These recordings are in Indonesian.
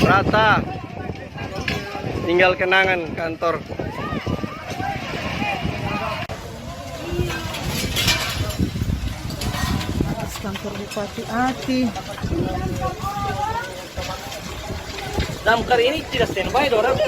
rata, tinggal kenangan kantor. Kantor Bupati Ati. Damkar ini tidak standby, orang.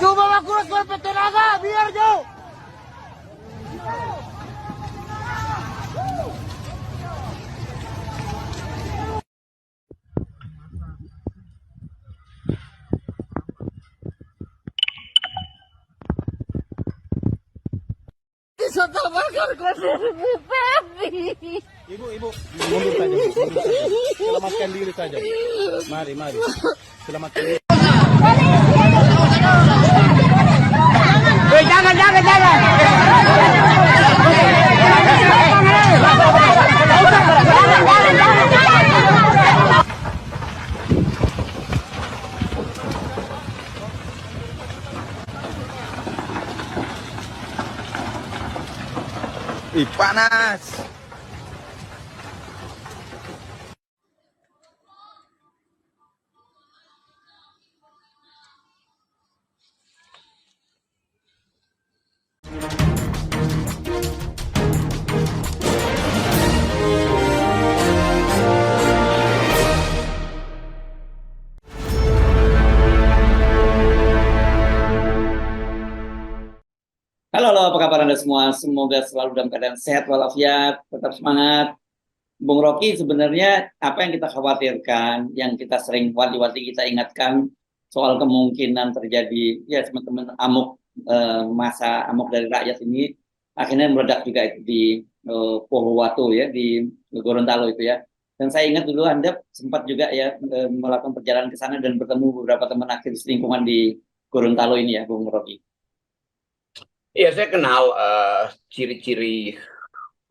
Coba aku kuat tenaga biar jauh. Ibu, mundur saja, selamatkan diri saja. Mari, selamatkan diri. Jangan. Ih, panas. Halo, apa kabar Anda semua? Semoga selalu dalam keadaan sehat walafiat, tetap semangat. Bung Rocky, sebenarnya apa yang kita khawatirkan, yang kita sering wanti-wanti kita ingatkan soal kemungkinan terjadi ya teman-teman masa amok dari rakyat ini akhirnya meledak juga itu di Pohuwatu ya, di Gorontalo itu ya. Dan saya ingat dulu Anda sempat juga ya melakukan perjalanan ke sana dan bertemu beberapa teman aktivis lingkungan di Gorontalo ini ya, Bung Rocky. Iya, saya kenal ciri-ciri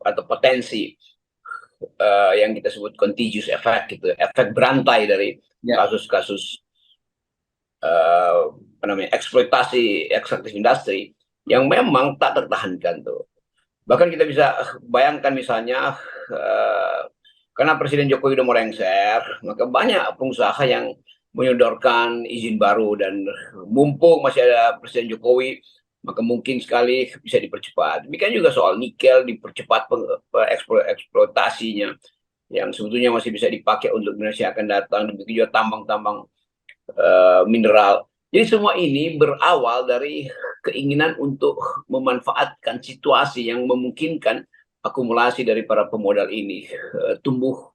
atau potensi yang kita sebut contagious effect, gitu, efek berantai dari kasus-kasus eksploitasi ekstraktif industri yang memang tak tertahankan tuh. Bahkan kita bisa bayangkan misalnya karena Presiden Jokowi udah mau lengser, maka banyak pengusaha yang menyodorkan izin baru dan mumpung masih ada Presiden Jokowi, maka mungkin sekali bisa dipercepat. Demikian juga soal nikel, dipercepat eksploitasinya yang sebetulnya masih bisa dipakai untuk Indonesia akan datang. Demikian juga tambang-tambang mineral. Jadi semua ini berawal dari keinginan untuk memanfaatkan situasi yang memungkinkan akumulasi dari para pemodal ini tumbuh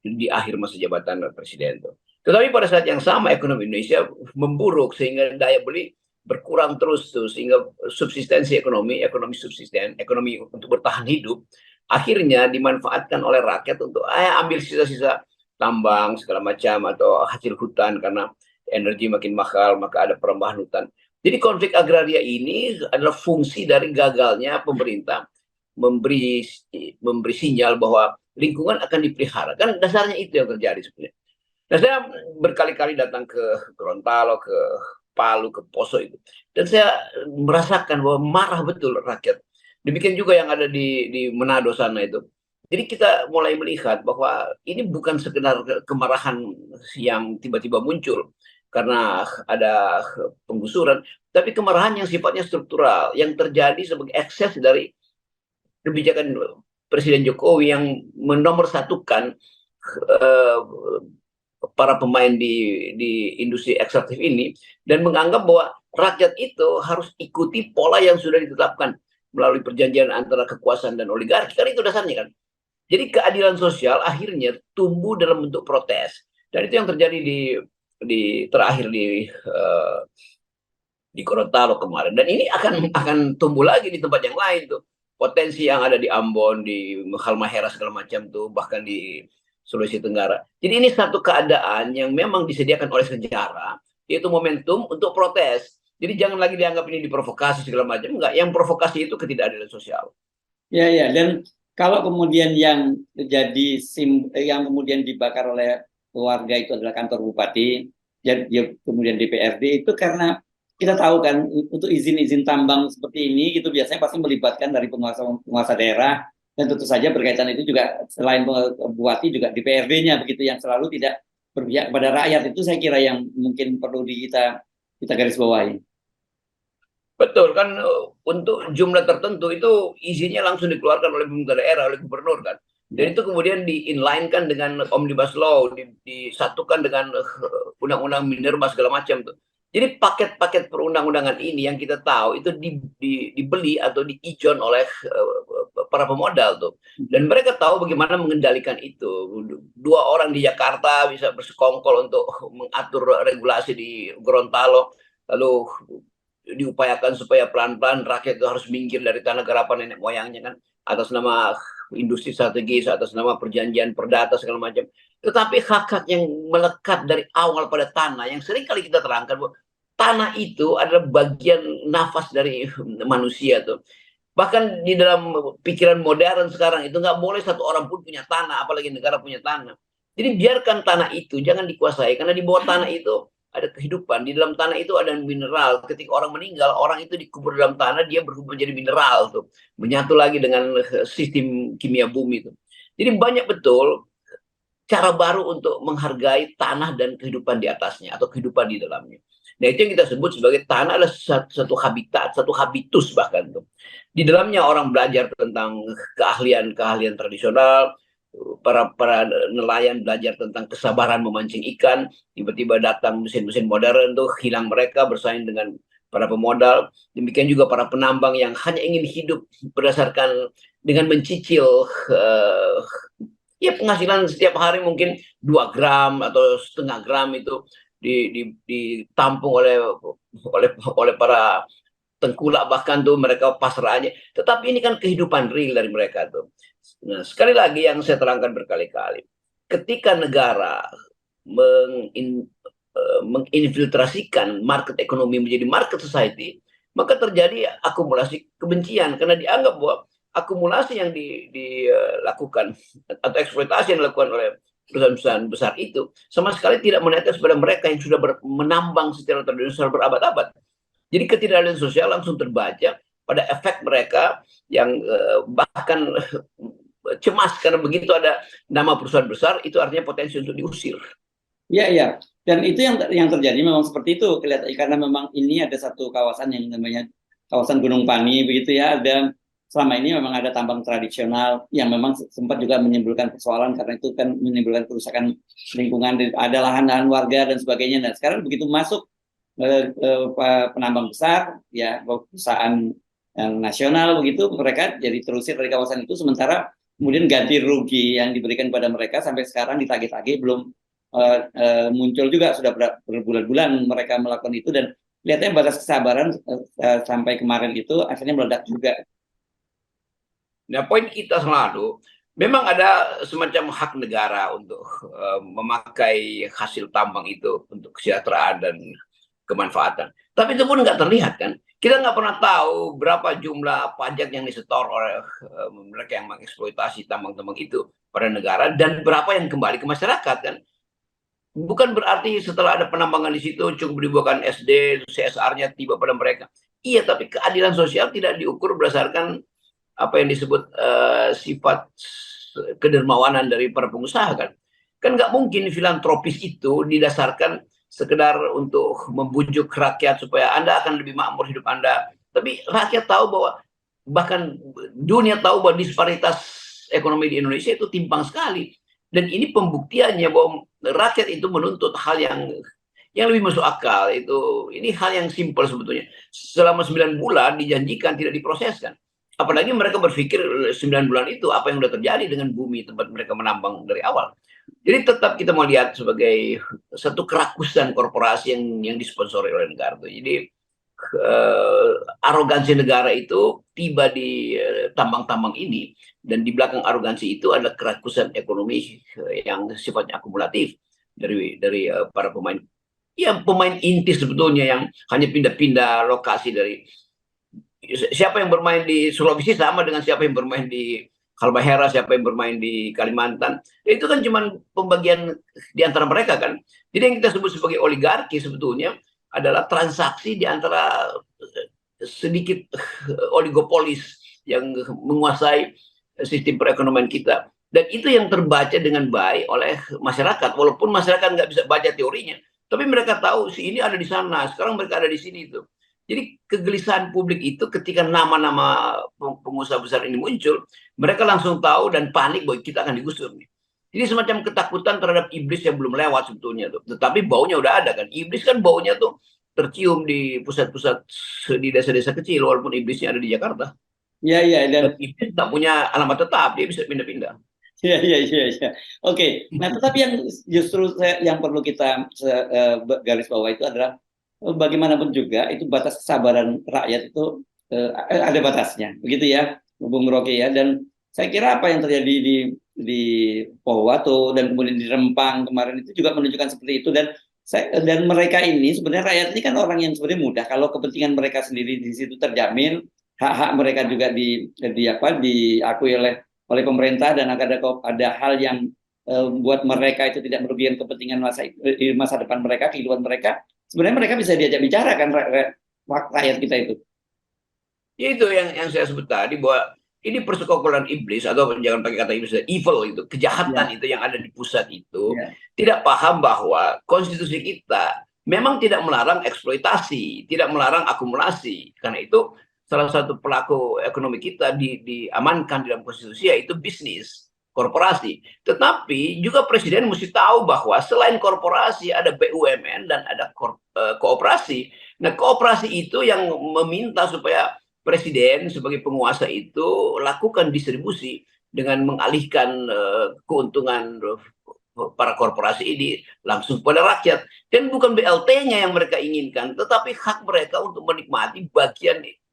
di akhir masa jabatan Presiden. Tetapi pada saat yang sama ekonomi Indonesia memburuk sehingga daya beli berkurang terus tuh, sehingga subsistensi ekonomi subsisten, ekonomi untuk bertahan hidup akhirnya dimanfaatkan oleh rakyat untuk ambil sisa-sisa tambang segala macam atau hasil hutan, karena energi makin mahal, maka ada perubahan hutan. Jadi konflik agraria ini adalah fungsi dari gagalnya pemerintah memberi sinyal bahwa lingkungan akan dipelihara. Kan dasarnya itu yang terjadi sebenarnya. Nah, saya berkali-kali datang ke Gorontalo, ke Palu, ke Poso itu. Dan saya merasakan bahwa marah betul rakyat. Demikian juga yang ada di Manado sana itu. Jadi kita mulai melihat bahwa ini bukan sekedar kemarahan yang tiba-tiba muncul karena ada penggusuran, tapi kemarahan yang sifatnya struktural, yang terjadi sebagai ekses dari kebijakan Presiden Jokowi yang menomorsatukan para pemain di industri ekstraktif ini dan menganggap bahwa rakyat itu harus ikuti pola yang sudah ditetapkan melalui perjanjian antara kekuasaan dan oligarki. Karena itu dasarnya kan. Jadi keadilan sosial akhirnya tumbuh dalam bentuk protes. Dan itu yang terjadi terakhir di Gorontalo kemarin. Dan ini akan tumbuh lagi di tempat yang lain tuh. Potensi yang ada di Ambon, di Halmahera segala macam tuh, bahkan di Sulawesi Tenggara. Jadi ini satu keadaan yang memang disediakan oleh sejarah, yaitu momentum untuk protes. Jadi jangan lagi dianggap ini diprovokasi segala macam. Enggak, yang provokasi itu ketidakadilan sosial. Ya, ya. Dan kalau kemudian yang yang kemudian dibakar oleh keluarga itu adalah kantor bupati, dan kemudian DPRD, itu karena kita tahu kan untuk izin-izin tambang seperti ini gitu biasanya pasti melibatkan dari penguasa daerah, dan tentu saja berkaitan itu juga selain bupati juga DPRD-nya begitu yang selalu tidak berpihak kepada rakyat. Itu saya kira yang mungkin perlu kita garis bawahi. Betul kan, untuk jumlah tertentu itu izinnya langsung dikeluarkan oleh pemerintah daerah, oleh gubernur kan. Dan itu kemudian di-inline-kan dengan Omnibus Law, disatukan dengan undang-undang minerba segala macam tuh. Jadi paket-paket perundang-undangan ini yang kita tahu itu dibeli atau diijon oleh para pemodal tuh. Dan mereka tahu bagaimana mengendalikan itu. 2 orang di Jakarta bisa bersekongkol untuk mengatur regulasi di Gorontalo, lalu diupayakan supaya pelan-pelan rakyat itu harus minggir dari tanah garapan nenek moyangnya kan, atas nama industri strategis, atas nama perjanjian perdata segala macam. Tetapi hak-hak yang melekat dari awal pada tanah, yang sering kali kita terangkan bahwa tanah itu adalah bagian nafas dari manusia tuh. Bahkan di dalam pikiran modern sekarang itu nggak boleh satu orang pun punya tanah, apalagi negara punya tanah. Jadi biarkan tanah itu, jangan dikuasai, karena di bawah tanah itu ada kehidupan. Di dalam tanah itu ada mineral. Ketika orang meninggal, orang itu dikubur dalam tanah, dia berubah menjadi mineral tuh, menyatu lagi dengan sistem kimia bumi itu. Jadi banyak betul cara baru untuk menghargai tanah dan kehidupan di atasnya atau kehidupan di dalamnya. Nah, itu yang kita sebut sebagai tanah adalah satu habitat, satu habitus bahkan tuh. Di dalamnya orang belajar tentang keahlian tradisional, para nelayan belajar tentang kesabaran memancing ikan, tiba-tiba datang mesin-mesin modern tuh, hilang mereka bersaing dengan para pemodal. Demikian juga para penambang yang hanya ingin hidup berdasarkan dengan mencicil ya penghasilan setiap hari mungkin 2 gram atau setengah gram itu ditampung oleh para tengkulak, bahkan tuh mereka pasrah aja. Tetapi ini kan kehidupan real dari mereka tuh. Nah, sekali lagi yang saya terangkan berkali-kali, ketika negara menginfiltrasikan market ekonomi menjadi market society, maka terjadi akumulasi kebencian karena dianggap bahwa akumulasi yang dilakukan atau eksploitasi yang dilakukan oleh perusahaan-perusahaan besar itu sama sekali tidak menetes pada mereka yang sudah menambang secara tradisional berabad-abad. Jadi ketidakadilan sosial langsung terbaca pada efek mereka yang bahkan cemas karena begitu ada nama perusahaan besar, itu artinya potensi untuk diusir. Iya, iya. Dan itu yang terjadi memang seperti itu kelihatan, karena memang ini ada satu kawasan yang namanya kawasan Gunung Pani begitu ya. Ada selama ini memang ada tambang tradisional yang memang sempat juga menimbulkan persoalan karena itu kan menimbulkan kerusakan lingkungan, ada lahan-lahan warga dan sebagainya. Dan sekarang begitu masuk penambang besar ya, perusahaan yang nasional begitu, mereka jadi terusir dari kawasan itu, sementara kemudian ganti rugi yang diberikan pada mereka sampai sekarang ditagih-tagih belum muncul juga, sudah berbulan-bulan mereka melakukan itu, dan lihatnya batas kesabaran sampai kemarin itu akhirnya meledak juga. Nah, poin kita selalu memang ada semacam hak negara untuk memakai hasil tambang itu untuk kesejahteraan dan kemanfaatan. Tapi itu pun nggak terlihat kan. Kita nggak pernah tahu berapa jumlah pajak yang disetor oleh mereka yang mengeksploitasi tambang-tambang itu pada negara dan berapa yang kembali ke masyarakat kan. Bukan berarti setelah ada penambangan di situ cukup dibuatkan SD, CSR-nya tiba pada mereka. Iya, tapi keadilan sosial tidak diukur berdasarkan apa yang disebut sifat kedermawanan dari para pengusaha kan. Kan nggak mungkin filantropis itu didasarkan sekedar untuk membujuk rakyat supaya Anda akan lebih makmur hidup Anda. Tapi rakyat tahu bahwa, bahkan dunia tahu bahwa disparitas ekonomi di Indonesia itu timpang sekali. Dan ini pembuktiannya bahwa rakyat itu menuntut hal yang lebih masuk akal. Ini hal yang simpel sebetulnya. Selama 9 bulan dijanjikan tidak diproseskan. Apalagi mereka berpikir 9 bulan itu apa yang sudah terjadi dengan bumi tempat mereka menambang dari awal. Jadi tetap kita mau lihat sebagai satu kerakusan korporasi yang disponsori oleh negara. Jadi arogansi negara itu tiba di tambang-tambang ini, dan di belakang arogansi itu adalah kerakusan ekonomi yang sifatnya akumulatif dari para pemain. Ya, pemain inti sebetulnya yang hanya pindah-pindah lokasi dari siapa yang bermain di Sulawesi sama dengan siapa yang bermain di Halmahera, siapa yang bermain di Kalimantan. Itu kan cuma pembagian di antara mereka kan. Jadi yang kita sebut sebagai oligarki sebetulnya adalah transaksi di antara sedikit oligopolis yang menguasai sistem perekonomian kita. Dan itu yang terbaca dengan baik oleh masyarakat. Walaupun masyarakat nggak bisa baca teorinya. Tapi mereka tahu si ini ada di sana, sekarang mereka ada di sini itu. Jadi kegelisahan publik itu ketika nama-nama pengusaha besar ini muncul, mereka langsung tahu dan panik bahwa kita akan digusur nih. Jadi semacam ketakutan terhadap iblis yang belum lewat sebetulnya tuh. Tetapi baunya udah ada kan. Iblis kan baunya tuh tercium di pusat-pusat di desa-desa kecil walaupun iblisnya ada di Jakarta. Iya, dan iblis tak punya alamat tetap, dia bisa pindah-pindah. Iya. Oke. Nah, tetapi yang justru yang perlu kita garis bawah itu adalah bagaimanapun juga itu batas kesabaran rakyat itu ada batasnya, begitu ya, Bung Rocky ya. Dan saya kira apa yang terjadi di Pohuwato dan kemudian di Rempang kemarin itu juga menunjukkan seperti itu. Dan mereka ini sebenarnya rakyat ini kan orang yang sebenarnya mudah kalau kepentingan mereka sendiri di situ terjamin, hak-hak mereka juga diakui oleh pemerintah, dan ada hal yang buat mereka itu tidak merugikan kepentingan masa depan mereka, kehidupan mereka. Sebenarnya mereka bisa diajak bicara kan rakyat kita itu. Itu yang saya sebut tadi, bahwa ini persekongkolan iblis, atau jangan pakai kata iblis, evil itu, kejahatan itu yang ada di pusat itu, tidak paham bahwa konstitusi kita memang tidak melarang eksploitasi, tidak melarang akumulasi. Karena itu salah satu pelaku ekonomi kita diamankan dalam konstitusi, yaitu bisnis, korporasi. Tetapi juga presiden mesti tahu bahwa selain korporasi ada BUMN dan ada kooperasi. Nah, kooperasi itu yang meminta supaya presiden sebagai penguasa itu lakukan distribusi dengan mengalihkan keuntungan para korporasi ini langsung pada rakyat. Dan bukan BLT-nya yang mereka inginkan, tetapi hak mereka untuk menikmati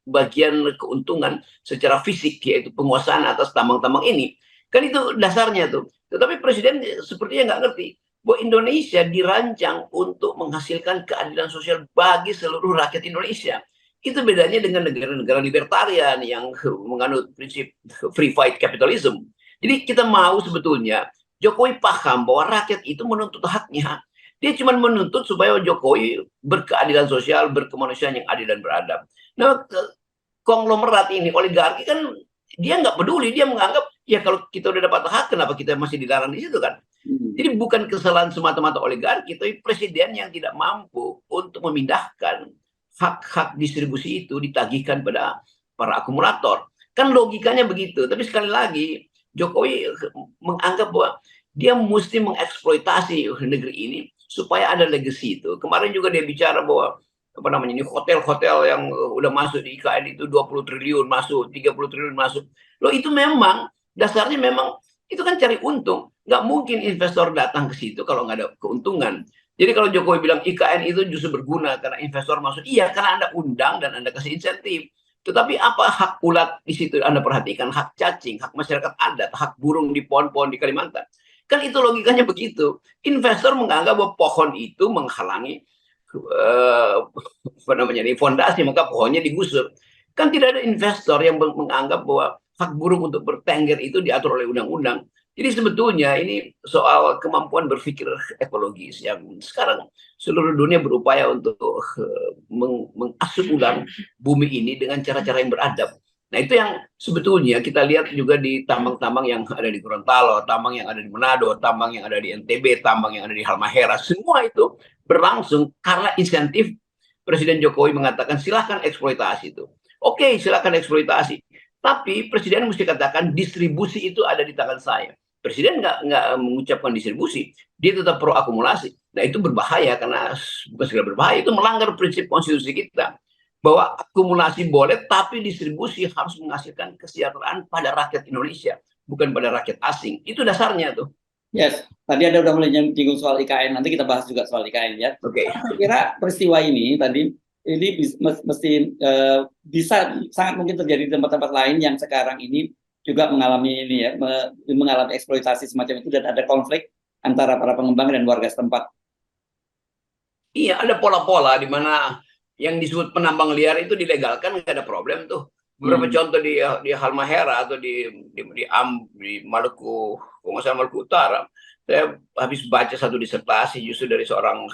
bagian keuntungan secara fisik, yaitu penguasaan atas tambang-tambang ini. Kan itu dasarnya tuh. Tetapi presiden sepertinya nggak ngerti bahwa Indonesia dirancang untuk menghasilkan keadilan sosial bagi seluruh rakyat Indonesia. Itu bedanya dengan negara-negara libertarian yang menganut prinsip free fight capitalism. Jadi kita mau sebetulnya Jokowi paham bahwa rakyat itu menuntut haknya. Dia cuma menuntut supaya Jokowi berkeadilan sosial, berkemanusiaan yang adil dan beradab. Nah, konglomerat ini, oligarki kan dia nggak peduli, dia menganggap ya kalau kita udah dapat hak, kenapa kita masih dilarang di situ kan? Jadi bukan kesalahan semata-mata oligarki, tapi presiden yang tidak mampu untuk memindahkan hak-hak distribusi itu ditagihkan pada para akumulator. Kan logikanya begitu. Tapi sekali lagi Jokowi menganggap bahwa dia mesti mengeksploitasi negeri ini supaya ada legacy itu. Kemarin juga dia bicara bahwa ini hotel-hotel yang udah masuk di IKN itu 20 triliun masuk, 30 triliun masuk. Loh, itu memang dasarnya memang itu kan cari untung. Nggak mungkin investor datang ke situ kalau nggak ada keuntungan. Jadi kalau Jokowi bilang IKN itu justru berguna karena investor masuk, iya karena Anda undang dan Anda kasih insentif. Tetapi apa hak ulat di situ Anda perhatikan, hak cacing, hak masyarakat adat, hak burung di pohon-pohon di Kalimantan. Kan itu logikanya begitu. Investor menganggap bahwa pohon itu menghalangi apa namanya nih, fondasi, maka pohonnya digusur. Kan tidak ada investor yang menganggap bahwa hak buruh untuk bertengger itu diatur oleh undang-undang. Jadi sebetulnya ini soal kemampuan berpikir ekologis yang sekarang seluruh dunia berupaya untuk mengasuh ulang bumi ini dengan cara-cara yang beradab. Nah itu yang sebetulnya kita lihat juga di tambang-tambang yang ada di Gorontalo, tambang yang ada di Manado, tambang yang ada di NTB, tambang yang ada di Halmahera. Semua itu berlangsung karena insentif Presiden Jokowi mengatakan silahkan eksploitasi itu. Oke, silahkan eksploitasi. Tapi Presiden mesti katakan distribusi itu ada di tangan saya. Presiden nggak mengucapkan distribusi, dia tetap pro akumulasi. Nah itu berbahaya karena bukan sekedar berbahaya, itu melanggar prinsip konstitusi kita bahwa akumulasi boleh, tapi distribusi harus menghasilkan kesejahteraan pada rakyat Indonesia, bukan pada rakyat asing. Itu dasarnya tuh. Yes, tadi ada udah mulai nyinggung soal IKN, nanti kita bahas juga soal IKN ya. Oke. Saya kira peristiwa ini tadi ini mesti bisa sangat mungkin terjadi di tempat-tempat lain yang sekarang ini juga mengalami ini ya, mengalami eksploitasi semacam itu dan ada konflik antara para pengembang dan warga setempat. Iya, ada pola-pola di mana yang disebut penambang liar itu dilegalkan, nggak ada problem tuh. Beberapa contoh di Halmahera atau di Maluku, kalau nggak salah Maluku Utara. Saya habis baca satu disertasi justru dari seorang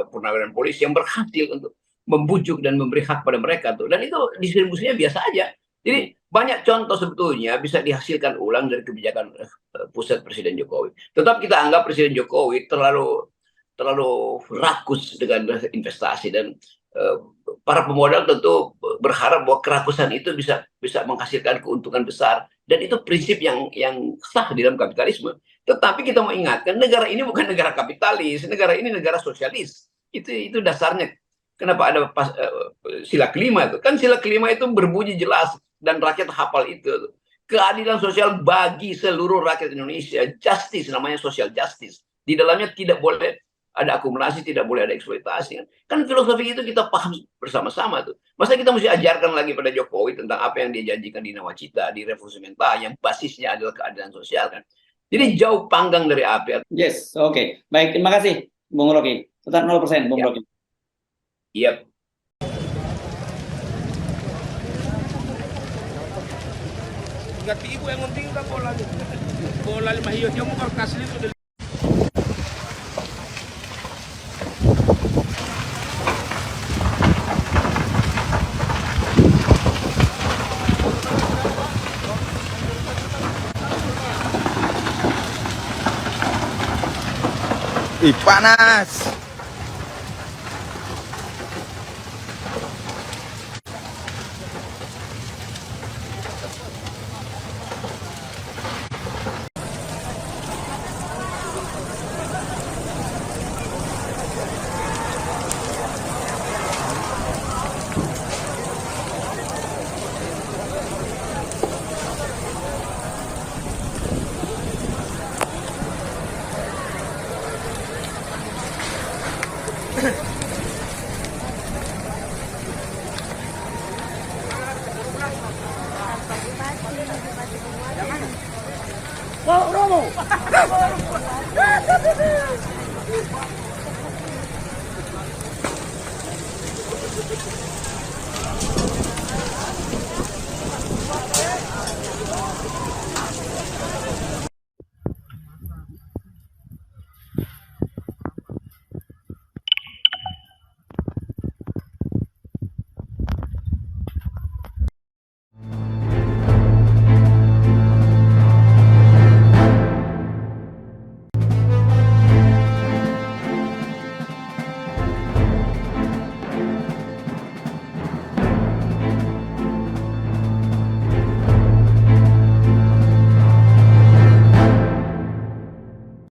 purnawiran polisi yang berhasil untuk membujuk dan memberi hak pada mereka tuh. Dan itu distribusinya biasa aja. Jadi banyak contoh sebetulnya bisa dihasilkan ulang dari kebijakan pusat Presiden Jokowi. Tetap kita anggap Presiden Jokowi terlalu rakus dengan investasi dan para pemodal tentu berharap bahwa kerakusan itu bisa menghasilkan keuntungan besar dan itu prinsip yang sah di dalam kapitalisme. Tetapi kita mau ingatkan negara ini bukan negara kapitalis, negara ini negara sosialis. Itu dasarnya. Kenapa ada sila kelima itu? Kan sila kelima itu berbunyi jelas dan rakyat hafal itu. Keadilan sosial bagi seluruh rakyat Indonesia, justice namanya social justice. Di dalamnya tidak boleh ada akumulasi, tidak boleh ada eksploitasi. Kan filosofi itu kita paham bersama-sama tuh. Masa kita mesti ajarkan lagi pada Jokowi tentang apa yang dia janjikan di Nawacita, di Revolusi Mental yang basisnya adalah keadilan sosial kan. Jadi jauh panggang dari api. Yes, oke. Baik, terima kasih Bung Rocky. Tetap 0% Bung Rocky. Yep. Ingat ibu yang penting udah bola 5 hijau dia mau kasih itu. Ih, panas.